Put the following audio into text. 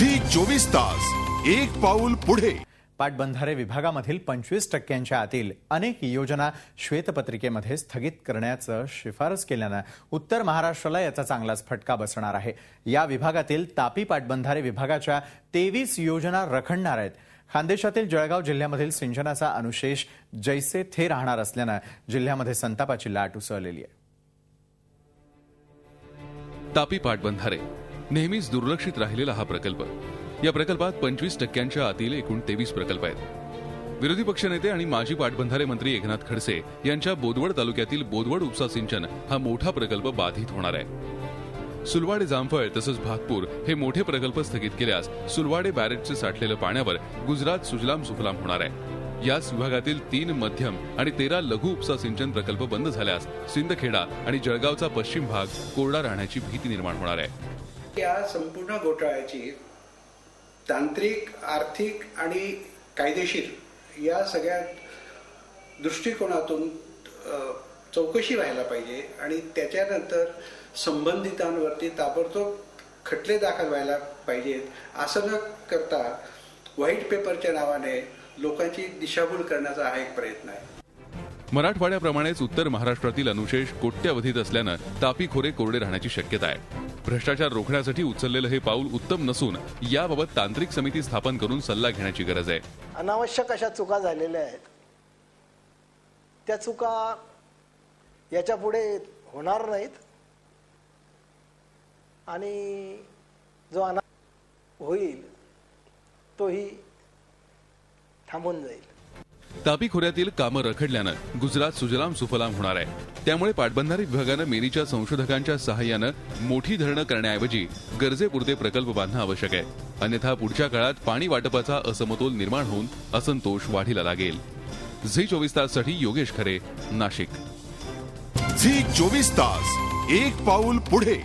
Zee 24 तास एक पाऊल पुढे। पाटबंधारे विभागामधील 25% आतील अनेक योजना श्वेतपत्रिकेमध्ये स्थगित करण्याचं शिफारस केल्यानं उत्तर महाराष्ट्राला याचा चांगलाच फटका बसणार आहे। या विभागातील तापी पाटबंधारे विभागाच्या 23 योजना रखडणार आहेत। खानदेशातील जळगाव जिल्ह्यामधील सिंचनाचा अनुशेष जैसे थे राहणार असल्यानं जिल्ह्यामध्ये संतापाची लाट उसळलेली आहे। तापी पाटबंधारे नेहमीच दुर्लक्षित राहिलेला हा प्रकल्प। या प्रकल्पात 25% आतील एकूण 23 प्रकल्प आहेत। विरोधी पक्षनेते आणि माजी पाटबंधारे मंत्री एकनाथ खडसे यांच्या बोदवड तालुक्यातील बोदवड उपसा सिंचन हा मोठा प्रकल्प बाधित होणार आहे। सुलवाडे जामफळ तसंच भागपूर हे मोठे प्रकल्प स्थगित केल्यास सुलवाडे बॅरेजचे साठलेलं पाण्यावर गुजरात सुजलाम सुफलाम होणार आहे। याच विभागातील 3 मध्यम आणि 13 लघु उपसा सिंचन प्रकल्प बंद झाल्यास सिंदखेडा आणि जळगावचा पश्चिम भाग कोरडा राहण्याची भीती निर्माण होणार आहे। या संपूर्ण घोटाळ्याची तांत्रिक, आर्थिक आणि कायदेशीर या सगळ्या दृष्टिकोनातून चौकशी व्हायला पाहिजे आणि त्याच्यानंतर संबंधितांवरती ताबडतोब खटले दाखल व्हायला पाहिजेत। असं न करता व्हाईट पेपरच्या नावाने लोकांची दिशाभूल करण्याचा हा एक प्रयत्न आहे। मराठवाड्याप्रमाणेच उत्तर महाराष्ट्रातील अनुशेष कोट्यवधीत असल्यानं तापी खोरे कोरडे राहण्याची शक्यता आहे। भ्रष्टाचार रोखण्यासाठी उचललेलं हे पाऊल उत्तम नसून याबाबत तांत्रिक समिती स्थापन करून सल्ला घेण्याची गरज आहे। अनावश्यक अशा चुका झालेल्या आहेत, त्या चुका याच्या पुढे होणार नाहीत आणि जो होईल तोही थांबून जाईल। तापी खोऱ्यातील कामं रखडल्यानं गुजरात सुजलाम सुफलाम होणार आहे। त्यामुळे पाटबंधारे विभागानं मेरीच्या संशोधकांच्या सहाय्यानं मोठी धरणं करण्याऐवजी गरजेपुरते प्रकल्प बांधणं आवश्यक आहे। अन्यथा पुढच्या काळात पाणी वाटपाचा असमतोल निर्माण होऊन असंतोष वाढीला लागेल। झी 24 ताससाठी योगेश खरे, नाशिक। झी 24 तास एक पाऊल पुढे।